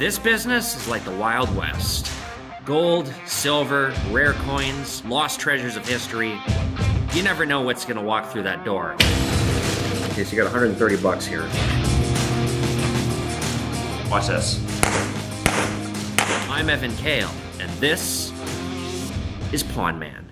This business is like the Wild West. Gold, silver, rare coins, lost treasures of history. You never know what's gonna walk through that door. Okay, so you got 130 bucks here. Watch this. I'm Evan Kale, and this is Pawn Man.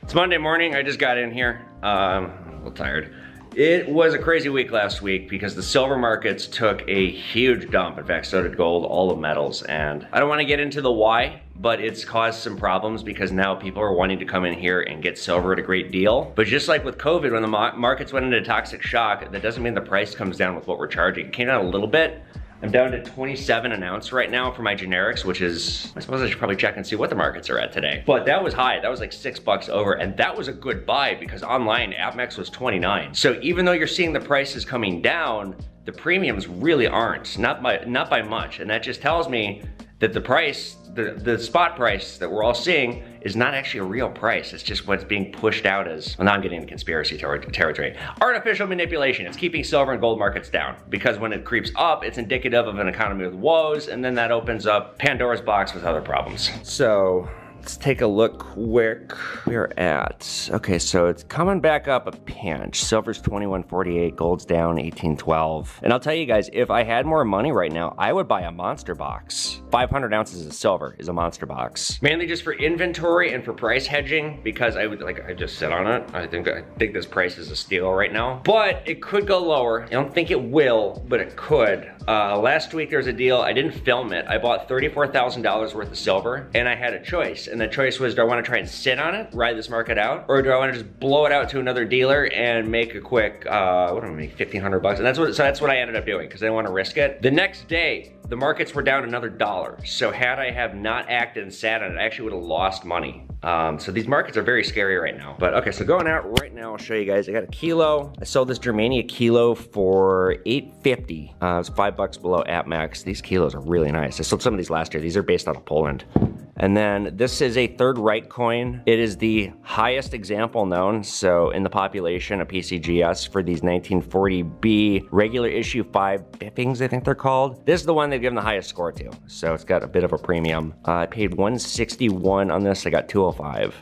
It's Monday morning, I just got in here. I'm a little tired. It was a crazy week last week because the silver markets took a huge dump. In fact, so did gold, all the metals. And I don't want to get into the why, but it's caused some problems because now people are wanting to come in here and get silver at a great deal. But just like with COVID, when the markets went into toxic shock, that doesn't mean the price comes down with what we're charging. It came down a little bit. I'm down to 27 an ounce right now for my generics, which is, I suppose I should probably check and see what the markets are at today. But that was high, that was like $6 over, and that was a good buy because online, APMEX was 29. So even though you're seeing the prices coming down, the premiums really aren't, not by much. And that just tells me that the price, the spot price that we're all seeing is not actually a real price. It's just what's being pushed out as, well, now I'm getting into conspiracy territory. Artificial manipulation. It's keeping silver and gold markets down because when it creeps up, it's indicative of an economy with woes, and then that opens up Pandora's box with other problems. So, let's take a look quick. We're at, okay, so it's coming back up a pinch. Silver's 21.48, gold's down 18.12. And I'll tell you guys, if I had more money right now, I would buy a monster box. 500 ounces of silver is a monster box. Mainly just for inventory and for price hedging because I just sit on it. I think this price is a steal right now, but it could go lower. I don't think it will, but it could. Last week there was a deal, I didn't film it. I bought $34,000 worth of silver and I had a choice. And the choice was, do I want to try and sit on it, ride this market out, or do I want to just blow it out to another dealer and make a quick, what do I make, 1,500 bucks? And that's what I ended up doing because I didn't want to risk it. The next day, the markets were down another $1. So had I have not acted and sat on it, I actually would have lost money. So these markets are very scary right now. But okay, so going out right now, I'll show you guys. I got a kilo. I sold this Germania kilo for $8.50. It was $5 below APMEX. These kilos are really nice. I sold some of these last year. These are based out of Poland. And then this is a Third Reich coin. It is the highest example known. So in the population of PCGS for these 1940B regular issue 5 bippings, I think they're called. This is the one they've given the highest score to. So it's got a bit of a premium. I paid $161 on this. I got $205.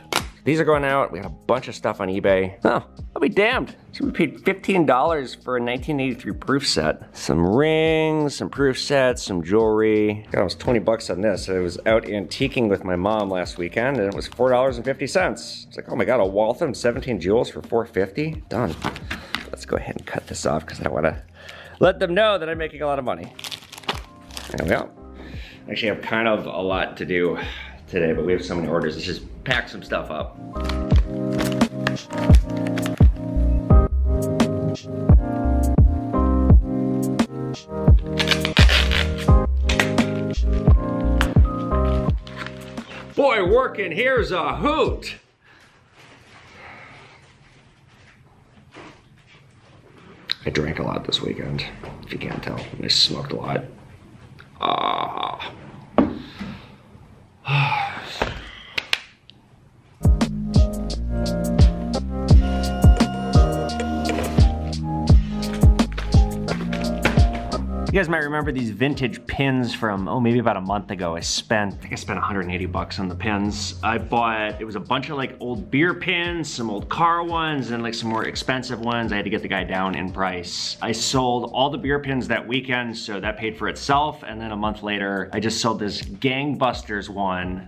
These are going out. We got a bunch of stuff on eBay. Oh, I'll be damned. So we paid $15 for a 1983 proof set. Some rings, some proof sets, some jewelry. Got almost 20 bucks on this. I was out antiquing with my mom last weekend and it was $4.50. It's like, oh my God, a Waltham 17 jewels for $4.50? Done. Let's go ahead and cut this off because I want to let them know that I'm making a lot of money. There we go. I actually have kind of a lot to do today, but we have so many orders. Let's just pack some stuff up. Boy, working here's a hoot. I drank a lot this weekend, if you can't tell. I smoked a lot. You guys might remember these vintage pins from, oh, maybe about a month ago. I think I spent 180 bucks on the pins. I bought, it was a bunch of like old beer pins, some old car ones, and like some more expensive ones. I had to get the guy down in price. I sold all the beer pins that weekend, so that paid for itself. And then a month later, I just sold this Gangbusters one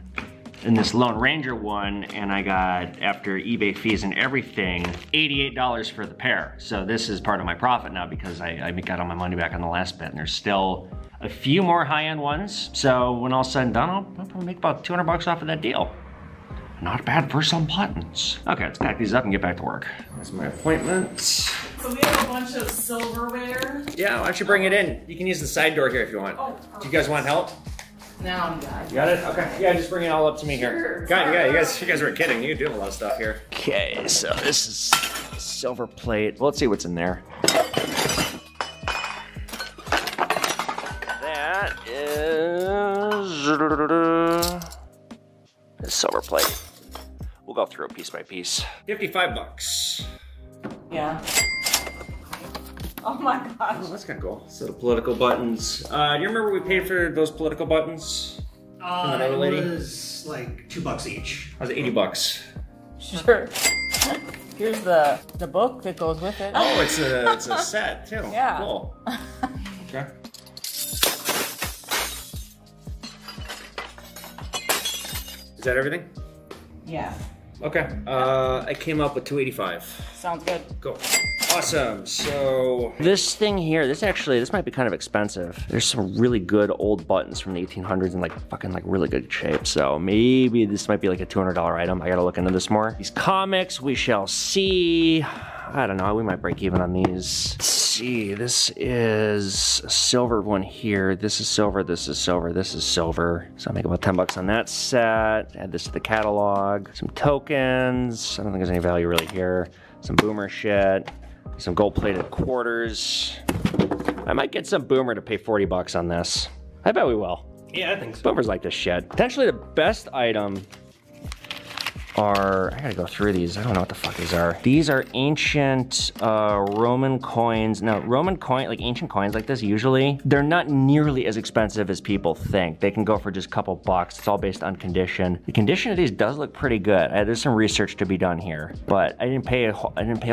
and this Lone Ranger one, and I got, after eBay fees and everything, $88 for the pair. So this is part of my profit now because I got all my money back on the last bit, and there's still a few more high-end ones. So when all's said and done, I'll probably make about 200 bucks off of that deal. Not bad for some buttons. Okay, let's pack these up and get back to work. That's my appointment. So we have a bunch of silverware. Yeah, why don't you bring it in? You can use the side door here if you want. Oh, do you guys want help? Now I'm done. You got it? Okay. Yeah, just bring it all up to me here. Sure. God, yeah, you guys were kidding. You do have a lot of stuff here. Okay, so this is silver plate. Well, let's see what's in there. That is a silver plate. We'll go through it piece by piece. 55 bucks. Yeah. Oh my gosh. Oh, that's kind of cool. So the political buttons. Do you remember we paid for those political buttons? From that other lady? It was like $2 each. That was 80 bucks. Sure. Here's the book that goes with it. Oh, it's a set too. Yeah. Cool. Okay. Is that everything? Yeah. Okay. I came up with 285. Sounds good. Cool. Awesome. So this thing here, this might be kind of expensive. There's some really good old buttons from the 1800s in like fucking like really good shape. So maybe this might be like a $200 item. I gotta look into this more. These comics, we shall see. I don't know, we might break even on these. Let's see, this is a silver one here. This is silver, this is silver, this is silver. So I'll make about 10 bucks on that set. Add this to the catalog. Some tokens. I don't think there's any value really here. Some boomer shit. Some gold-plated quarters. I might get some boomer to pay 40 bucks on this. I bet we will. Yeah, I think so. Boomers like this shit. Potentially the best item are, I gotta go through these. I don't know what the fuck these are. These are ancient Roman coins. No, like ancient coins like this, usually, they're not nearly as expensive as people think. They can go for just a couple bucks. It's all based on condition. The condition of these does look pretty good. There's some research to be done here, but I didn't pay a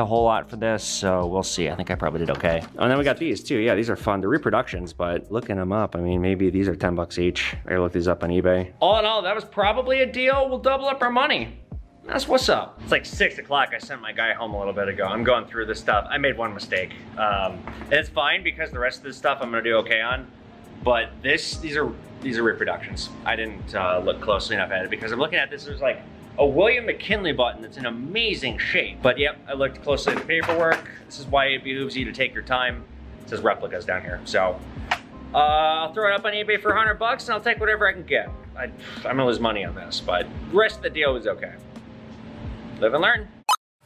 whole lot for this, so we'll see. I think I probably did okay. Oh, and then we got these too. Yeah, these are fun. They're reproductions, but looking them up, I mean, maybe these are 10 bucks each. I gotta look these up on eBay. All in all, that was probably a deal. We'll double up our money. That's what's up. It's like 6 o'clock. I sent my guy home a little bit ago. I'm going through this stuff. I made one mistake. And it's fine because the rest of this stuff I'm gonna do okay on. But these are reproductions. I didn't look closely enough at it because I'm looking at this. There's like a William McKinley button that's in amazing shape. But yep, I looked closely at the paperwork. This is why it behooves you to take your time. It says replicas down here. So I'll throw it up on eBay for 100 bucks and I'll take whatever I can get. I'm gonna lose money on this, but the rest of the deal was okay. Live and learn.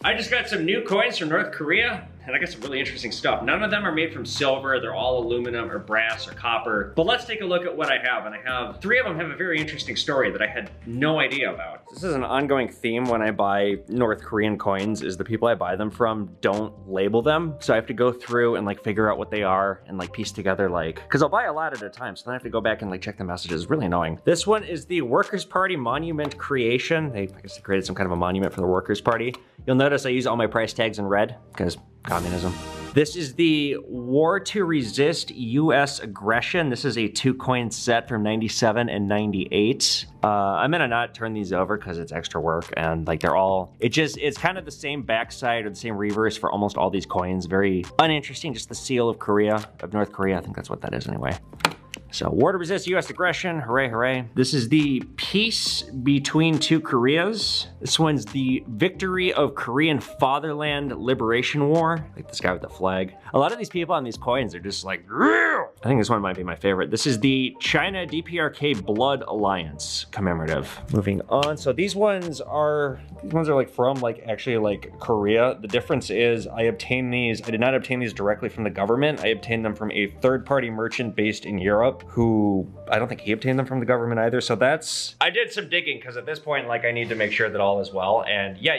I just got some new coins from North Korea, and I got some really interesting stuff. None of them are made from silver. They're all aluminum or brass or copper. But let's take a look at what I have. And I have, 3 of them have a very interesting story that I had no idea about. This is an ongoing theme when I buy North Korean coins, is the people I buy them from don't label them. So I have to go through and like figure out what they are and like piece together like, cause I'll buy a lot at a time. So then I have to go back and like check the messages. It's really annoying. This one is the Workers' Party Monument Creation. I guess they created some kind of a monument for the Workers' Party. You'll notice I use all my price tags in red because communism. This is the War to Resist U.S. Aggression. This is a 2-coin set from 97 and 98. I'm gonna not turn these over because it's extra work and like they're all, it's kind of the same backside or the same reverse for almost all these coins. Very uninteresting, just the seal of Korea, of North Korea. I think that's what that is anyway. So, War to Resist U.S. Aggression, hooray, hooray. This is the Peace Between Two Koreas. This one's the Victory of Korean Fatherland Liberation War. Like this guy with the flag. A lot of these people on these coins are just like, I think this one might be my favorite. This is the China DPRK Blood Alliance commemorative. Moving on, so these ones are like from like actually like Korea. The difference is I did not obtain these directly from the government. I obtained them from a third-party merchant based in Europe who, I don't think he obtained them from the government either. So I did some digging because at this point, like I need to make sure that all is well. And yeah,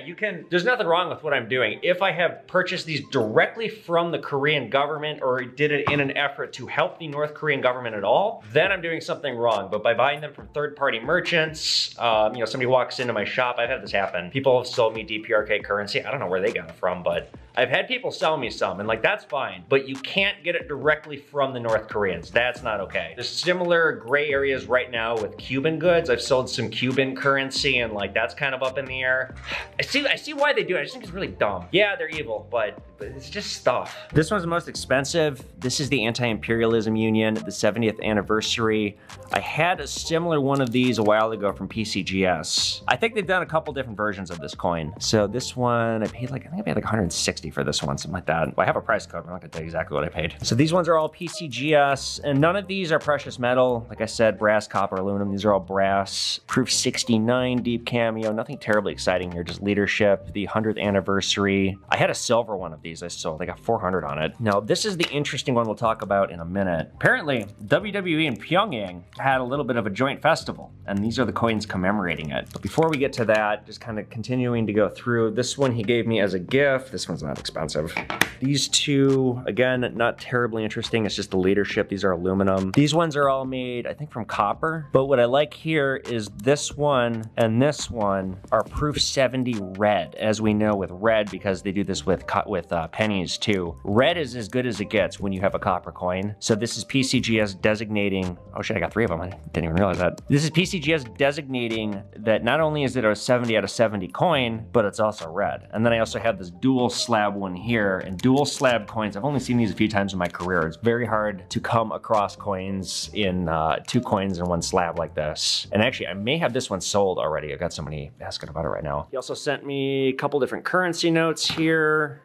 there's nothing wrong with what I'm doing. If I have purchased these directly from the Korean government or did it in an effort to help the North Korean government at all, then I'm doing something wrong. But by buying them from third-party merchants, you know, somebody walks into my shop, I've had this happen. People have sold me DPRK currency. I don't know where they got it from, but I've had people sell me some and like, that's fine, but you can't get it directly from the North Koreans. That's not okay. There's similar gray areas right now with Cuban goods. I've sold some Cuban currency and like, that's kind of up in the air. I see why they do it. I just think it's really dumb. Yeah, they're evil, but it's just stuff. This one's the most expensive. This is the Anti-Imperialism Union, the 70th anniversary. I had a similar one of these a while ago from PCGS. I think they've done a couple different versions of this coin. So this one, I think I paid like 160 for this one, something like that. Well, I have a price code, but I'm not gonna tell you exactly what I paid. So these ones are all PCGS, and none of these are precious metal. Like I said, brass, copper, aluminum, these are all brass. Proof 69, deep cameo, nothing terribly exciting here, just leadership, the 100th anniversary. I had a silver one of these. these I sold. I got 400 on it. Now, this is the interesting one we'll talk about in a minute. Apparently, WWE in Pyongyang had a little bit of a joint festival, and these are the coins commemorating it. But before we get to that, just kind of continuing to go through, this one he gave me as a gift. This one's not expensive. These two, again, not terribly interesting. It's just the leadership. These are aluminum. These ones are all made, I think, from copper. But what I like here is this one and this one are proof 70 red, as we know with red, because they do this with pennies too. Red is as good as it gets when you have a copper coin. So this is PCGS designating, oh shit, I got 3 of them. I didn't even realize that. This is PCGS designating that not only is it a 70 out of 70 coin, but it's also red. And then I also have this dual slab one here, and dual slab coins, I've only seen these a few times in my career. It's very hard to come across coins in 2 coins in 1 slab like this. And actually, I may have this one sold already. I've got somebody asking about it right now. He also sent me a couple different currency notes here.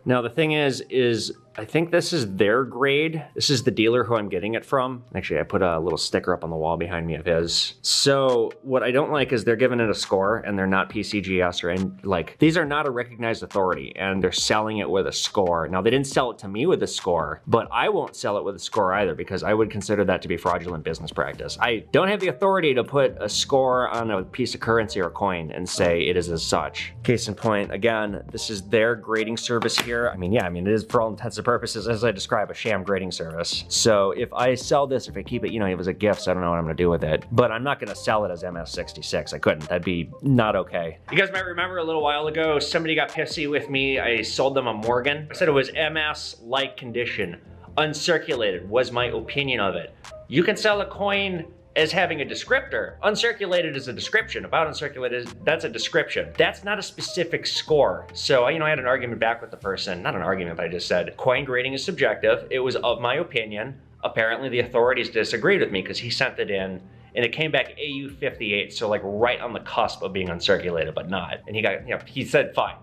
Now the thing is I think this is their grade. This is the dealer who I'm getting it from. Actually, I put a little sticker up on the wall behind me of his. So what I don't like is they're giving it a score and they're not PCGS or like, these are not a recognized authority and they're selling it with a score. Now they didn't sell it to me with a score, but I won't sell it with a score either because I would consider that to be fraudulent business practice. I don't have the authority to put a score on a piece of currency or coin and say it is as such. Case in point, again, this is their grading service here. I mean, it is for all intents and purposes, as I describe, a sham grading service. So if I sell this, if I keep it, you know, it was a gift, so I don't know what I'm gonna do with it. But I'm not gonna sell it as MS66. I couldn't. That'd be not okay. You guys might remember a little while ago, somebody got pissy with me. I sold them a Morgan. I said it was MS-like condition. Uncirculated was my opinion of it. You can sell a coin as having a descriptor. Uncirculated is a description. About uncirculated, that's a description. That's not a specific score. So, you know, I had an argument back with the person. Not an argument, but I just said, coin grading is subjective. It was of my opinion. Apparently the authorities disagreed with me because he sent it in and it came back AU58, so like right on the cusp of being uncirculated, but not. And he got, you know, he said fine.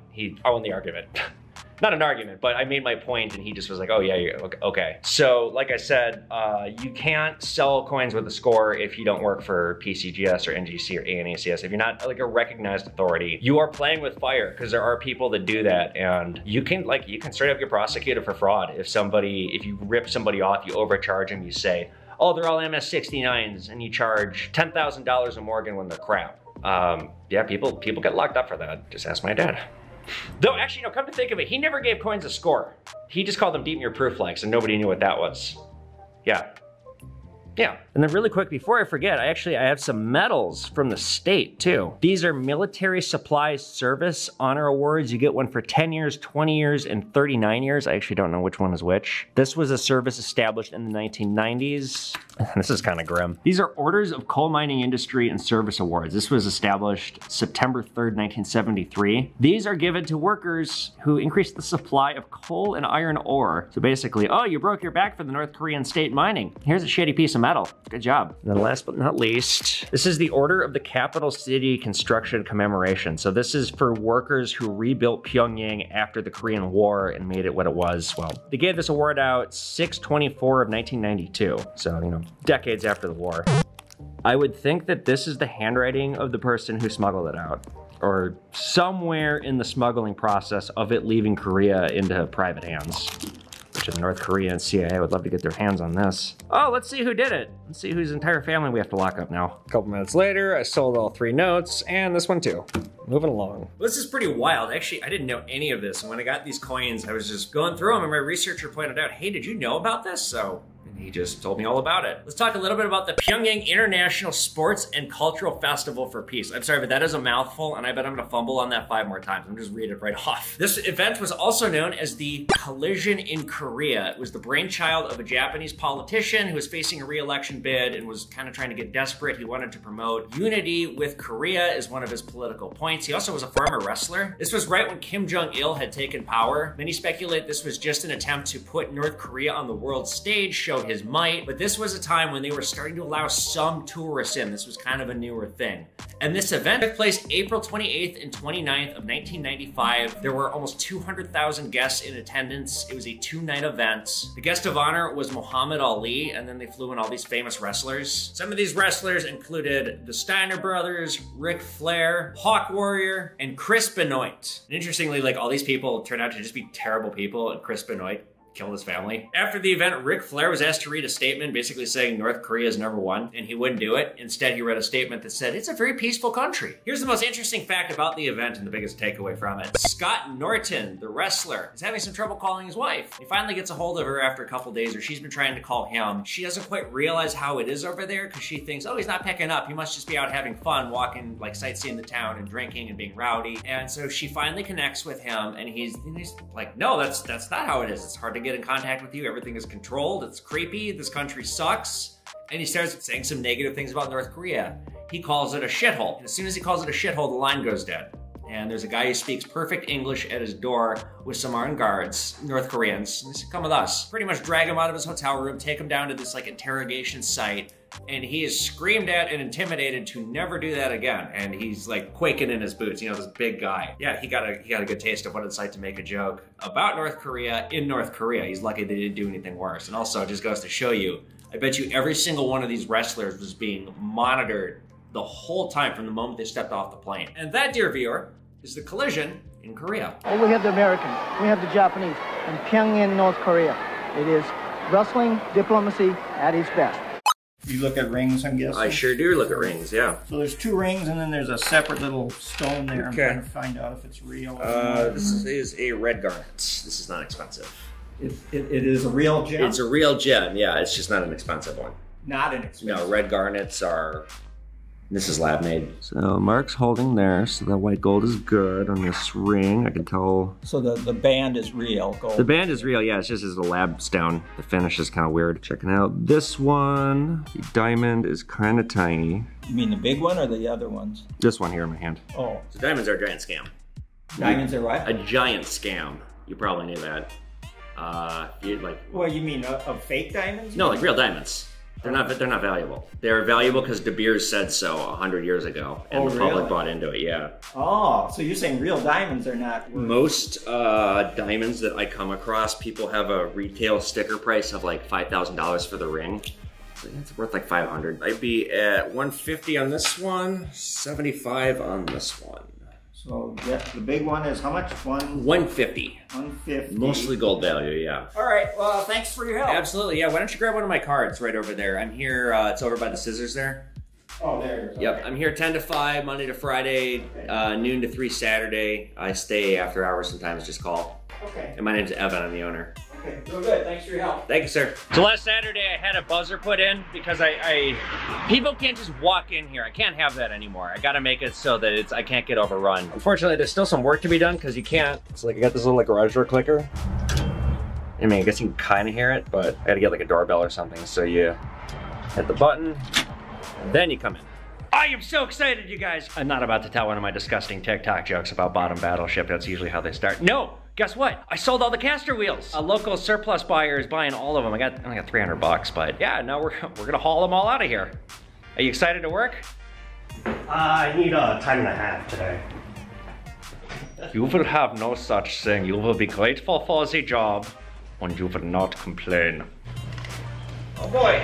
I won the argument. Not an argument, but I made my point and he just was like, oh yeah, okay. So like I said, you can't sell coins with a score if you don't work for PCGS or NGC or ANACS. If you're not like a recognized authority, you are playing with fire because there are people that do that and you can straight up get prosecuted for fraud. If you rip somebody off, you overcharge them, you say, oh, they're all MS69s and you charge $10,000 a Morgan when they're crap. Yeah, people get locked up for that. Just ask my dad. Though, actually, no, come to think of it, he never gave coins a score. He just called them deep near proof flags, and nobody knew what that was. Yeah. Yeah. And then really quick, before I forget, I have some medals from the state too. These are Military Supplies Service Honor Awards. You get one for 10 years, 20 years, and 39 years. I actually don't know which one is which. This was a service established in the 1990s. This is kind of grim. These are Orders of Coal Mining Industry and Service Awards. This was established September 3rd, 1973. These are given to workers who increased the supply of coal and iron ore. So basically, oh, you broke your back for the North Korean state mining. Here's a shitty piece of metal. Good job. And then last but not least, this is the Order of the Capital City Construction Commemoration. So this is for workers who rebuilt Pyongyang after the Korean War and made it what it was. Well, they gave this award out 6/24 of 1992. So, you know, decades after the war. I would think that this is the handwriting of the person who smuggled it out, or somewhere in the smuggling process of it leaving Korea into private hands. Which the North Korea and CIA would love to get their hands on this. Oh, let's see who did it. Let's see whose entire family we have to lock up now. A couple minutes later, I sold all 3 notes, and this one too. Moving along. Well, this is pretty wild. Actually, I didn't know any of this. And when I got these coins, I was just going through them, and my researcher pointed out, hey, did you know about this? So he just told me all about it. Let's talk a little bit about the Pyongyang International Sports and Cultural Festival for Peace. I'm sorry, but that is a mouthful, and I bet I'm gonna fumble on that 5 more times. I'm just reading it right off. This event was also known as the Collision in Korea. It was the brainchild of a Japanese politician who was facing a re-election bid and was kind of trying to get desperate. He wanted to promote unity with Korea as one of his political points. He also was a former wrestler. This was right when Kim Jong-il had taken power. Many speculate this was just an attempt to put North Korea on the world stage, show his might, but this was a time when they were starting to allow some tourists in. This was kind of a newer thing. And this event took place April 28th and 29th of 1995. There were almost 200,000 guests in attendance. It was a 2-night event. The guest of honor was Muhammad Ali, and then they flew in all these famous wrestlers. Some of these wrestlers included the Steiner brothers, Ric Flair, Hawk Warrior, and Chris Benoit. And interestingly, like all these people turned out to just be terrible people, and Chris Benoit killed his family. After the event, Ric Flair was asked to read a statement basically saying North Korea is #1, and he wouldn't do it. Instead, he read a statement that said, it's a very peaceful country. Here's the most interesting fact about the event and the biggest takeaway from it. Scott Norton, the wrestler, is having some trouble calling his wife. He finally gets a hold of her after a couple days, or she's been trying to call him. She doesn't quite realize how it is over there because she thinks, oh, he's not picking up. He must just be out having fun, walking, like sightseeing the town and drinking and being rowdy. And so she finally connects with him, and he's like, no, that's not how it is. It's hard to get in contact with you. Everything is controlled. It's creepy. This country sucks. And he starts saying some negative things about North Korea. He calls it a shithole. And as soon as he calls it a shithole, the line goes dead. And there's a guy who speaks perfect English at his door with some armed guards, North Koreans. And they said, come with us. Pretty much drag him out of his hotel room, take him down to this like interrogation site. And he is screamed at and intimidated to never do that again. And he's like quaking in his boots, you know, this big guy. Yeah, he got a good taste of what it's like to make a joke about North Korea in North Korea. He's lucky they didn't do anything worse. And also, it just goes to show you, I bet you every single one of these wrestlers was being monitored the whole time from the moment they stepped off the plane. And that, dear viewer, is the collision in Korea. Well, we have the Americans, we have the Japanese, and Pyongyang, North Korea. It is wrestling diplomacy at its best. You look at rings, I'm guessing? I sure do look at rings, yeah. So there's 2 rings, and then there's a separate little stone there. Okay. I'm trying to find out if it's real. This is a red garnet. This is not expensive. It is a real gem? It's a real gem, yeah. It's just not an expensive one. Not an expensive. No, red garnets are... This is lab made. So Mark's holding there, so that white gold is good on this ring. I can tell. So the band is real gold. The band is real, yeah. It's just as a lab stone. The finish is kind of weird. Checking out this one. The diamond is kind of tiny. You mean the big one or the other ones? This one here in my hand. Oh. So diamonds are a giant scam. Diamonds are what? A giant scam. You probably knew that. Well, you mean of fake diamonds? No, like real diamonds. They're not valuable. They're valuable because De Beers said so 100 years ago, and the public bought into it, yeah. Oh, so you're saying real diamonds are not worth... Most diamonds that I come across, people have a retail sticker price of like $5,000 for the ring. So it's worth like 500. I'd be at 150 on this one, 75 on this one. So yeah, the big one is how much? 150. 150. Mostly gold value, yeah. All right, well, thanks for your help. Absolutely, yeah. Why don't you grab one of my cards right over there? I'm here, it's over by the scissors there. Oh, there it is. Yep, I'm here 10 to 5, Monday to Friday, noon to 3 Saturday. I stay after hours sometimes, just call. Okay. And my name's Evan, I'm the owner. Okay, real good. Thanks for your help. Thank you, sir. So last Saturday I had a buzzer put in because people can't just walk in here. I can't have that anymore. I gotta make it so that I can't get overrun. Unfortunately, there's still some work to be done because you can't. It's like I got this little like garage door clicker. I mean, I guess you can kind of hear it, but I gotta get like a doorbell or something. So you hit the button, then you come in. I am so excited, you guys. I'm not about to tell one of my disgusting TikTok jokes about bottom battleship. That's usually how they start. No. Guess what? I sold all the caster wheels. A local surplus buyer is buying all of them. I only got 300 bucks, but yeah, no, we're gonna haul them all out of here. Are you excited to work? I need a time and a half today. You will have no such thing. You will be grateful for the job, and you will not complain. Oh boy.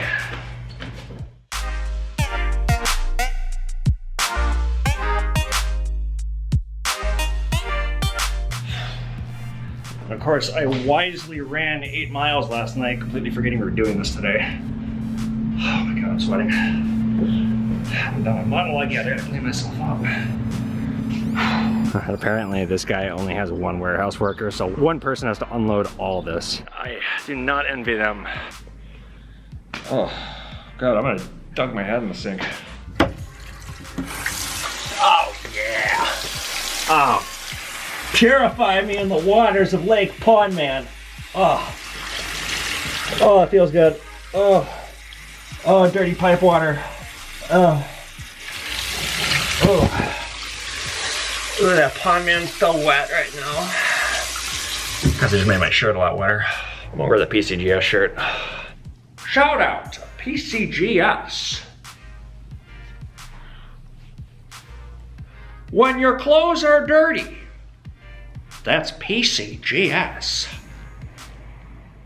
Of course, I wisely ran 8 miles last night, completely forgetting we were doing this today. Oh my god, I'm sweating. I haven't done my monologue yet, I gotta clean myself up. Apparently this guy only has one warehouse worker, so one person has to unload all this. I do not envy them. Oh, god, I'm gonna dunk my head in the sink. Oh yeah! Oh. Purify me in the waters of Lake Pond, man. Oh, oh, it feels good. Oh, oh, dirty pipe water. Oh, oh. Look at that pond, man, still wet right now. Because I just made my shirt a lot wetter. I'm over the PCGS shirt. Shout out to PCGS. When your clothes are dirty, that's PCGS. If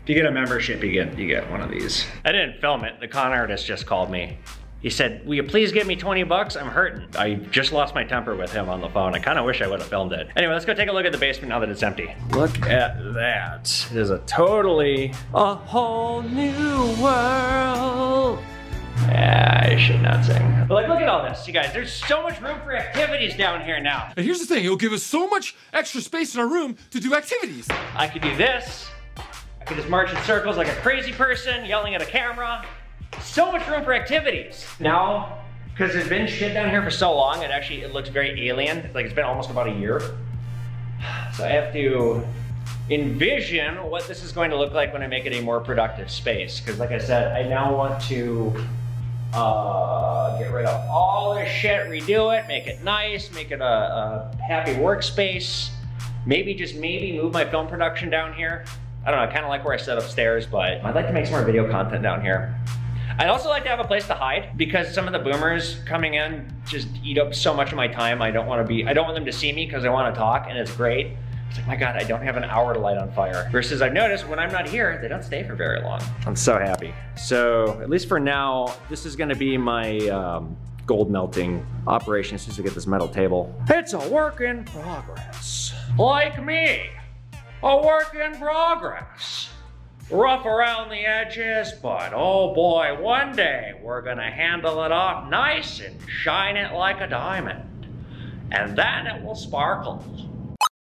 you get a membership, you get one of these. I didn't film it. The con artist just called me. He said, will you please give me 20 bucks? I'm hurting. I just lost my temper with him on the phone. I kind of wish I would have filmed it. Anyway, let's go take a look at the basement now that it's empty. Look at that. It is a whole new world. Yeah, I should not sing. But like, look at all this, you guys. There's so much room for activities down here now. And here's the thing, it'll give us so much extra space in our room to do activities. I could do this. I could just march in circles like a crazy person, yelling at a camera. So much room for activities. Now, because there's been shit down here for so long, it looks very alien. Like it's been almost about a year. So I have to envision what this is going to look like when I make it a more productive space. Because like I said, I now want to get rid of all this shit, redo it, make it nice, make it a happy workspace. Maybe, just maybe, move my film production down here. I don't know, I kind of like where I sit upstairs, but I'd like to make some more video content down here. I'd also like to have a place to hide because some of the boomers coming in just eat up so much of my time. I don't want them to see me because I want to talk, and it's great. It's like, my God, I don't have an hour to light on fire. Versus I've noticed when I'm not here, they don't stay for very long. I'm so happy. So at least for now, this is gonna be my gold melting operation as soon as I get this metal table. It's a work in progress. Like me, a work in progress. Rough around the edges, but oh boy, one day we're gonna handle it off nice and shine it like a diamond. And then it will sparkle.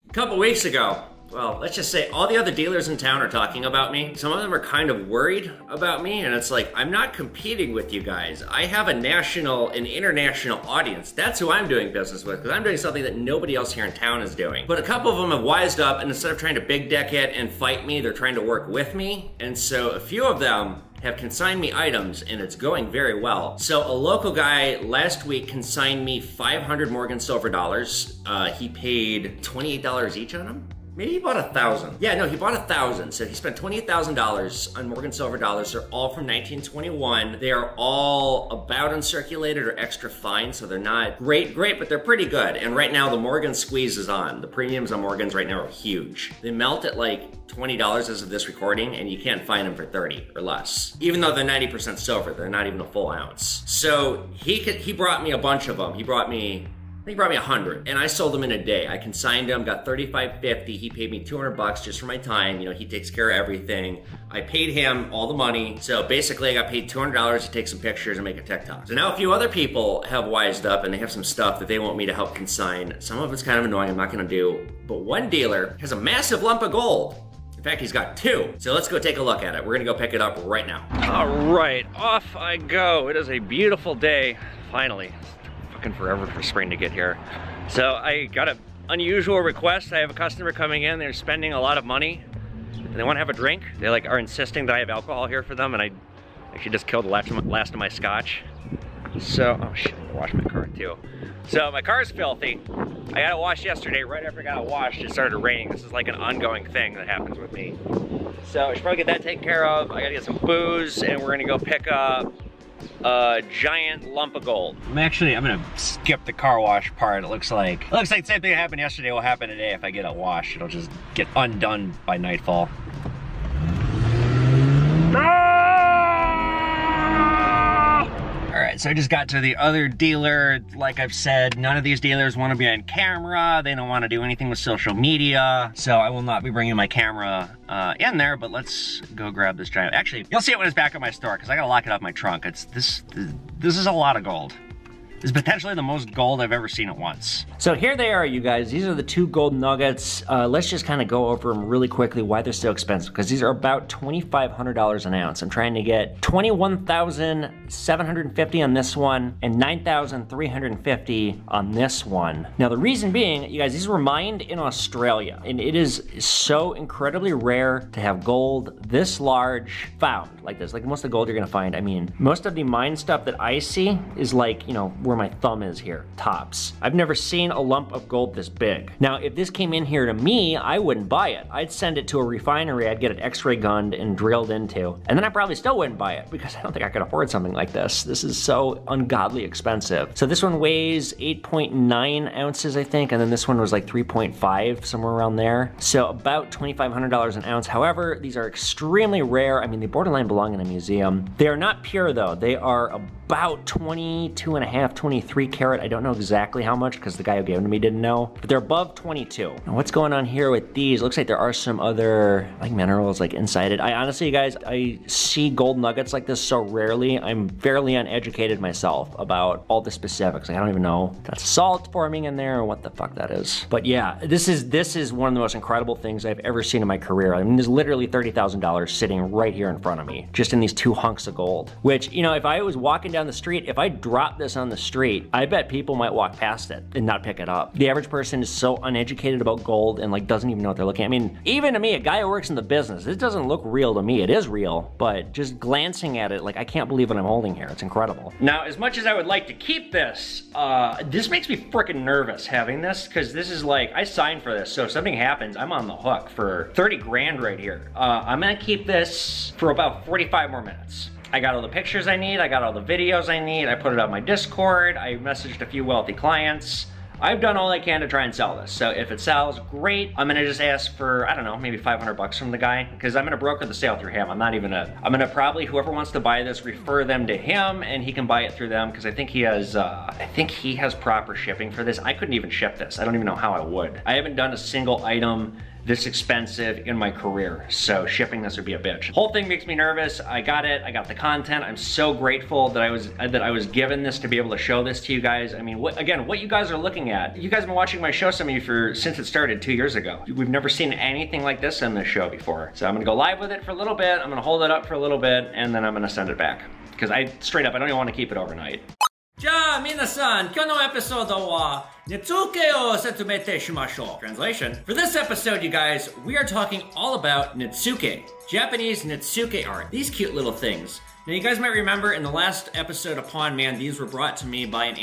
A couple weeks ago, well, let's just say all the other dealers in town are talking about me. Some of them are kind of worried about me, and it's like, I'm not competing with you guys. I have a national and international audience. That's who I'm doing business with, because I'm doing something that nobody else here in town is doing. But a couple of them have wised up, and instead of trying to big deck it and fight me, they're trying to work with me. And so a few of them have consigned me items, and it's going very well. So a local guy last week consigned me 500 Morgan silver dollars. He paid $28 each on them. Maybe he bought 1,000. Yeah, no, he bought 1,000. So he spent $28,000 on Morgan silver dollars. They're all from 1921. They are all about uncirculated or extra fine, so they're not great, but they're pretty good. And right now the Morgan squeeze is on. The premiums on Morgans right now are huge. They melt at like $20 as of this recording, and you can't find them for 30 or less. Even though they're 90% silver, they're not even a full ounce. So he brought me a bunch of them. He brought me 100, and I sold them in a day. I consigned them, got $35.50. He paid me 200 bucks just for my time. You know, he takes care of everything. I paid him all the money. So basically I got paid $200 to take some pictures and make a TikTok. So now a few other people have wised up, and they have some stuff that they want me to help consign. Some of it's kind of annoying, I'm not gonna do. But one dealer has a massive lump of gold. In fact, he's got 2. So let's go take a look at it. We're gonna go pick it up right now. All right, off I go. It is a beautiful day, finally. Forever for spring to get here. So I got an unusual request. I have a customer coming in, they're spending a lot of money and they want to have a drink. They like are insisting that I have alcohol here for them, and I actually just killed the last of my scotch. So, oh shit, I washed my car too. So my car's filthy. I got it washed yesterday. Right after I got it washed, it started raining. This is like an ongoing thing that happens with me. So I should probably get that taken care of. I gotta get some booze, and we're gonna go pick up a giant lump of gold. I'm gonna skip the car wash part. It looks like the same thing that happened yesterday will happen today. If I get it washed, it'll just get undone by nightfall. All right, so I just got to the other dealer. Like I've said, none of these dealers want to be on camera. They don't want to do anything with social media. So I will not be bringing my camera in there, but let's go grab this giant. Actually, you'll see it when it's back at my store, because I gotta lock it up in my trunk. This is a lot of gold. This is potentially the most gold I've ever seen at once. So here they are, you guys. These are the 2 gold nuggets. Let's just kind of go over them really quickly, why they're so expensive, because these are about $2,500 an ounce. I'm trying to get $21,750 on this one and $9,350 on this one. Now the reason being, you guys, these were mined in Australia, and it is so incredibly rare to have gold this large found like this. Like most of the gold you're gonna find, I mean, most of the mine stuff that I see is like, you know, where my thumb is here, tops. I've never seen a lump of gold this big. Now, if this came in here to me, I wouldn't buy it. I'd send it to a refinery, I'd get it x-ray gunned and drilled into, and then I probably still wouldn't buy it because I don't think I could afford something like this. This is so ungodly expensive. So this one weighs 8.9 ounces, I think, and then this one was like 3.5, somewhere around there. So about $2,500 an ounce. However, these are extremely rare. I mean, they borderline belong in a museum. They are not pure though. They are about 22 and a half, 23 karat. I don't know exactly how much because the guy who gave them to me didn't know, but they're above 22. Now what's going on here with these? Looks like there are some other like minerals like inside it. I honestly, you guys, I see gold nuggets like this so rarely. I'm fairly uneducated myself about all the specifics. Like, I don't even know if that's salt forming in there or what the fuck that is. But yeah, this is one of the most incredible things I've ever seen in my career. I mean, there's literally $30,000 sitting right here in front of me, just in these 2 hunks of gold, which, you know, if I was walking down the street, if I dropped this on the street, I bet people might walk past it and not pick it up. The average person is so uneducated about gold and like doesn't even know what they're looking at. I mean, even to me, a guy who works in the business, this doesn't look real to me. It is real, but just glancing at it, like I can't believe what I'm holding here. It's incredible. Now, as much as I would like to keep this, this makes me freaking nervous having this, because this is like, I signed for this, so if something happens, I'm on the hook for 30 grand right here. I'm gonna keep this for about 45 more minutes. I got all the pictures I need, I got all the videos I need, I put it on my Discord, I messaged a few wealthy clients. I've done all I can to try and sell this. So if it sells, great. I'm gonna just ask for, I don't know, maybe 500 bucks from the guy, because I'm gonna broker the sale through him. I'm gonna probably, whoever wants to buy this, refer them to him and he can buy it through them, because I think he has proper shipping for this. I couldn't even ship this. I don't even know how I would. I haven't done a single item this expensive in my career, so shipping this would be a bitch. Whole thing makes me nervous. I got it, I got the content. I'm so grateful that I was given this to be able to show this to you guys. I mean, what you guys are looking at, you guys have been watching my show, some of you, since it started 2 years ago. We've never seen anything like this in this show before. So I'm gonna go live with it for a little bit, I'm gonna hold it up for a little bit, and then I'm gonna send it back. Because straight up, I don't even wanna keep it overnight. じゃあ皆さん、今日のエピソードは Netsukeを説明しましょう. Translation. For this episode, you guys, we are talking all about Netsuke, Japanese Netsuke art. These cute little things. Now, you guys might remember in the last episode of Pawn Man, these were brought to me by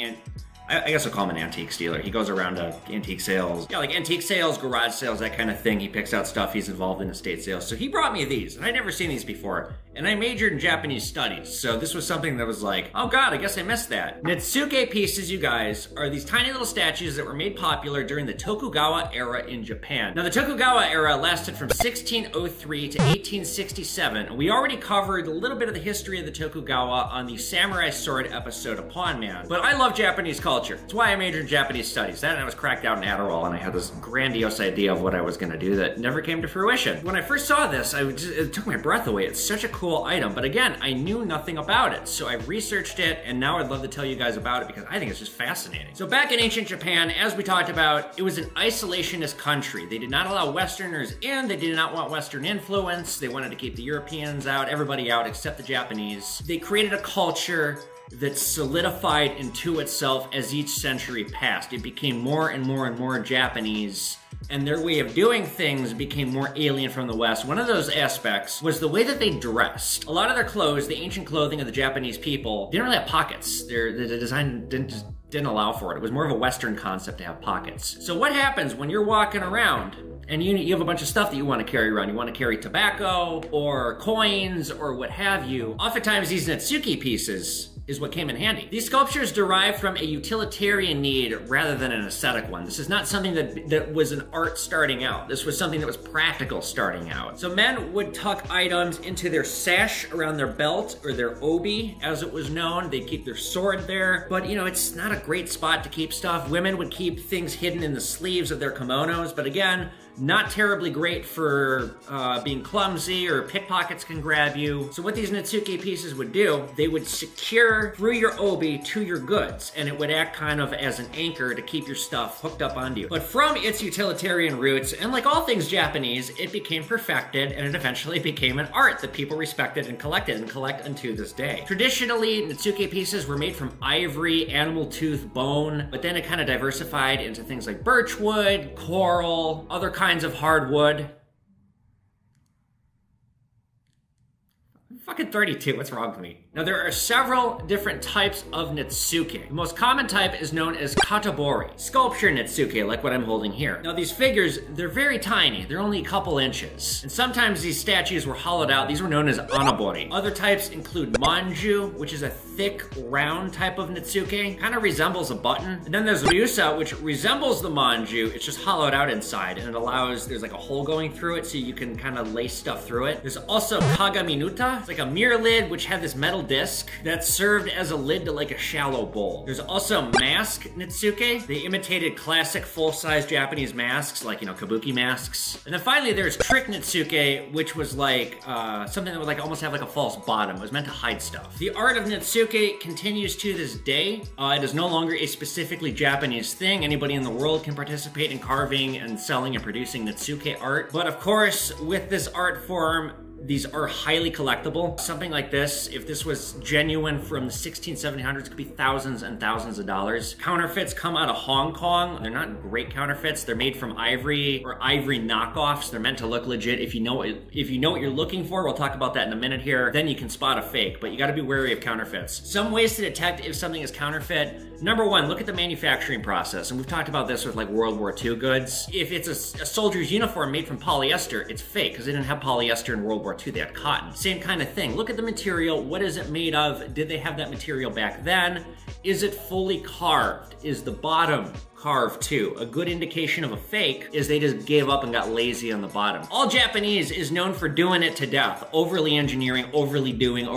I guess I'll call him an antique dealer. He goes around to antique sales. Yeah, like antique sales, garage sales, that kind of thing. He picks out stuff. He's involved in estate sales. So he brought me these, and I'd never seen these before. And I majored in Japanese studies, so this was something that was like, oh god, I guess I missed that. Netsuke pieces, you guys, are these tiny little statues that were made popular during the Tokugawa era in Japan. Now, the Tokugawa era lasted from 1603 to 1867. We already covered a little bit of the history of the Tokugawa on the Samurai Sword episode of Pawn Man. But I love Japanese culture. That's why I majored in Japanese studies. Then I was cracked out in Adderall, and I had this grandiose idea of what I was gonna do that never came to fruition. When I first saw this, it took my breath away. It's such a cool item, but again, I knew nothing about it, so I researched it, and now I'd love to tell you guys about it because I think it's just fascinating. So back in ancient Japan, as we talked about, it was an isolationist country. They did not allow Westerners in, they did not want Western influence, they wanted to keep the Europeans out, everybody out except the Japanese. They created a culture that solidified into itself as each century passed. It became more and more and more Japanese, and their way of doing things became more alien from the West. One of those aspects was the way that they dressed. A lot of their clothes, the ancient clothing of the Japanese people, didn't really have pockets. The design didn't allow for it. It was more of a Western concept to have pockets. So what happens when you're walking around and you have a bunch of stuff that you want to carry around? You want to carry tobacco or coins or what have you. Oftentimes these Netsuke pieces is what came in handy. These sculptures derive from a utilitarian need rather than an aesthetic one. This is not something that was an art starting out. This was something that was practical starting out. So men would tuck items into their sash around their belt, or their obi, as it was known. They'd keep their sword there, but you know, it's not a great spot to keep stuff. Women would keep things hidden in the sleeves of their kimonos, but again, not terribly great for being clumsy, or pickpockets can grab you. So what these Netsuke pieces would do, they would secure through your obi to your goods, and it would act kind of as an anchor to keep your stuff hooked up onto you. But from its utilitarian roots, and like all things Japanese, it became perfected, and it eventually became an art that people respected and collected and collect unto this day. Traditionally, Netsuke pieces were made from ivory, animal tooth, bone, but then it kind of diversified into things like birchwood, coral, other kinds of hardwood. I'm fucking 32, what's wrong with me? Now there are several different types of Netsuke. The most common type is known as katabori, sculpture Netsuke, like what I'm holding here. Now these figures, they're very tiny. They're only a couple inches. And sometimes these statues were hollowed out. These were known as anabori. Other types include manju, which is a thick, round type of Netsuke. Kind of resembles a button. And then there's ryusa, which resembles the manju. It's just hollowed out inside, and it allows, there's like a hole going through it so you can kind of lay stuff through it. There's also kagaminuta. It's like a mirror lid, which had this metal disc that served as a lid to like a shallow bowl. There's also mask Netsuke. They imitated classic full-size Japanese masks, like, you know, kabuki masks. And then finally, there's trick Netsuke, which was like something that would like almost have like a false bottom. It was meant to hide stuff. The art of Netsuke continues to this day. It is no longer a specifically Japanese thing. Anybody in the world can participate in carving and selling and producing Netsuke art. But of course, with this art form, these are highly collectible. Something like this, if this was genuine from the 1700s, could be thousands and thousands of dollars. Counterfeits come out of Hong Kong. They're not great counterfeits. They're made from ivory or ivory knockoffs. They're meant to look legit. If you know what you're looking for, we'll talk about that in a minute here, then you can spot a fake, but you gotta be wary of counterfeits. Some ways to detect if something is counterfeit. Number one, look at the manufacturing process. And we've talked about this with like World War II goods. If it's a soldier's uniform made from polyester, it's fake because they didn't have polyester in World War II, they had cotton. Same kind of thing. Look at the material. What is it made of? Did they have that material back then? Is it fully carved? Is the bottom carved too? A good indication of a fake is they just gave up and got lazy on the bottom. All Japanese is known for doing it to death. Overly engineering, overly doing,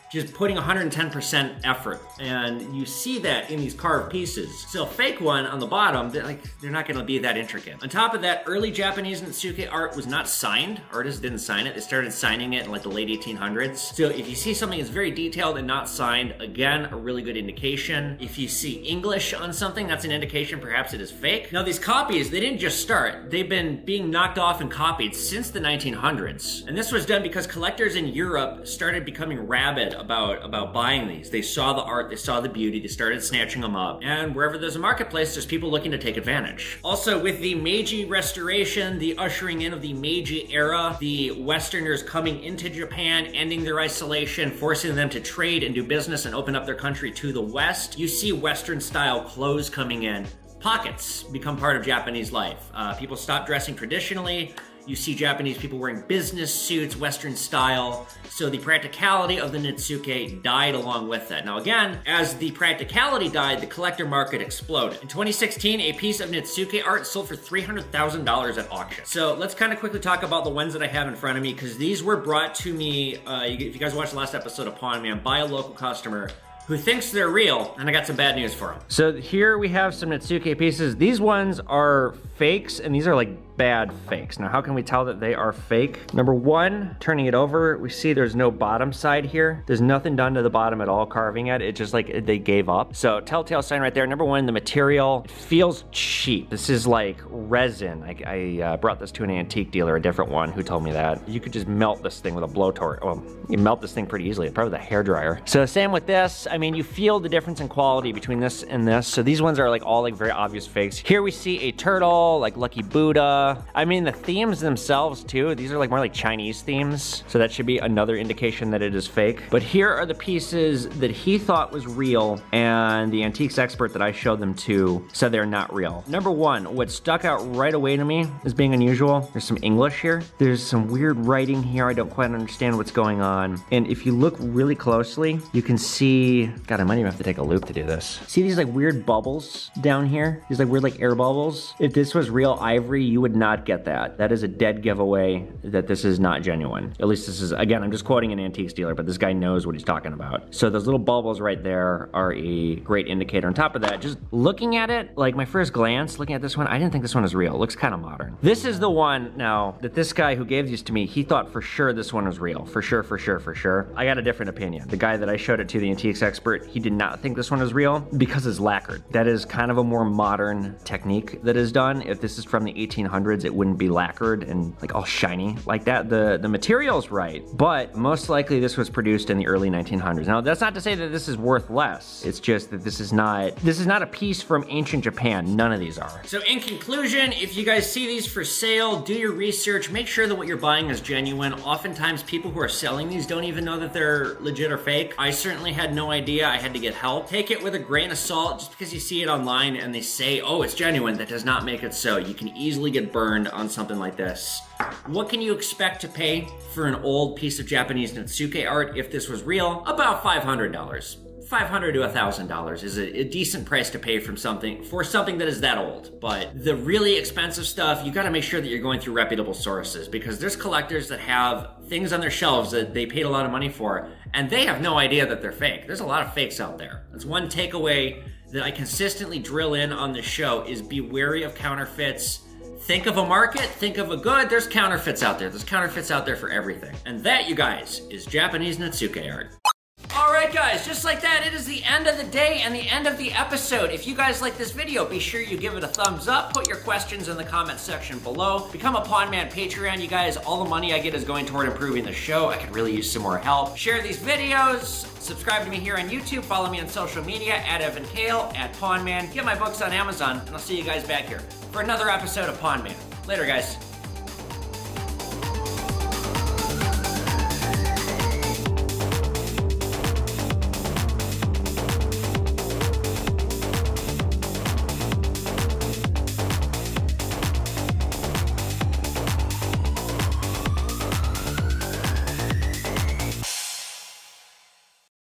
just putting 110% effort. And you see that in these carved pieces. So a fake one on the bottom, they're not gonna be that intricate. On top of that, early Japanese Netsuke art was not signed. Artists didn't sign it. They started signing it in like the late 1800s. So if you see something that's very detailed and not signed, again, a really good indication. If you see English on something, that's an indication perhaps it is fake. Now these copies, they didn't just start. They've been being knocked off and copied since the 1900s. And this was done because collectors in Europe started becoming rabid about buying these. They saw the art, they saw the beauty, they started snatching them up. And wherever there's a marketplace, there's people looking to take advantage. Also, with the Meiji Restoration, the ushering in of the Meiji era, the Westerners coming into Japan, ending their isolation, forcing them to trade and do business and open up their country to the West, you see Western style clothes coming in. Pockets become part of Japanese life. People stop dressing traditionally. You see Japanese people wearing business suits, Western style. So the practicality of the Netsuke died along with that. Now again, as the practicality died, the collector market exploded. In 2016, a piece of Netsuke art sold for $300,000 at auction. So let's kind of quickly talk about the ones that I have in front of me, because these were brought to me, if you guys watched the last episode of Pawn Man, by a local customer who thinks they're real, and I got some bad news for him. So here we have some Netsuke pieces. These ones are fakes, and these are like bad fakes. Now, how can we tell that they are fake? Number one, turning it over, we see there's no bottom side here. There's nothing done to the bottom at all carving it. It's just like they gave up. So telltale sign right there. Number one, the material feels cheap. This is like resin. I brought this to an antique dealer, a different one, who told me that. You could just melt this thing with a blowtorch. Well, you melt this thing pretty easily, probably with a hairdryer. So same with this. I mean, you feel the difference in quality between this and this. So these ones are like all like very obvious fakes. Here we see a turtle, like Lucky Buddha. I mean, the themes themselves too, these are like more like Chinese themes. So that should be another indication that it is fake. But here are the pieces that he thought was real, and the antiques expert that I showed them to said they're not real. Number one, what stuck out right away to me as being unusual, there's some English here. There's some weird writing here. I don't quite understand what's going on. And if you look really closely, you can see, God, I might even have to take a loop to do this. See these like weird bubbles down here? These like weird like air bubbles? If this was real ivory, you would not get that. That is a dead giveaway that this is not genuine. At least this is, again, I'm just quoting an antiques dealer, but this guy knows what he's talking about. So those little bubbles right there are a great indicator. On top of that, just looking at it, like my first glance, looking at this one, I didn't think this one was real. It looks kind of modern. This is the one now that this guy who gave these to me, he thought for sure this one was real. For sure, for sure, for sure. I got a different opinion. The guy that I showed it to, the antiques expert, he did not think this one was real because it's lacquered. That is kind of a more modern technique that is done. if this is from the 1800s, it wouldn't be lacquered and like all shiny like that. The material's right, but most likely this was produced in the early 1900s. Now, that's not to say that this is worth less. It's just that this is not a piece from ancient Japan. None of these are. So in conclusion, if you guys see these for sale, do your research, make sure that what you're buying is genuine. Oftentimes people who are selling these don't even know that they're legit or fake. I certainly had no idea. I had to get help. Take it with a grain of salt. Just because you see it online and they say, oh, it's genuine, that does not make it so. You can easily get burned on something like this. What can you expect to pay for an old piece of Japanese Netsuke art if this was real? About $500. $500 to $1,000 is a decent price to pay for something that is that old. But the really expensive stuff, you gotta make sure that you're going through reputable sources, because there's collectors that have things on their shelves that they paid a lot of money for, and they have no idea that they're fake. There's a lot of fakes out there. That's one takeaway that I consistently drill in on this show, is be wary of counterfeits. Think of a market, think of a good, there's counterfeits out there. There's counterfeits out there for everything. And that, you guys, is Japanese Netsuke art. Alright guys, just like that, it is the end of the day and the end of the episode. If you guys like this video, be sure you give it a thumbs up, put your questions in the comment section below, become a Pawn Man Patreon. You guys, all the money I get is going toward improving the show. I could really use some more help. Share these videos, subscribe to me here on YouTube, follow me on social media, @EvanKale, @PawnMan, get my books on Amazon, and I'll see you guys back here for another episode of Pawn Man. Later guys.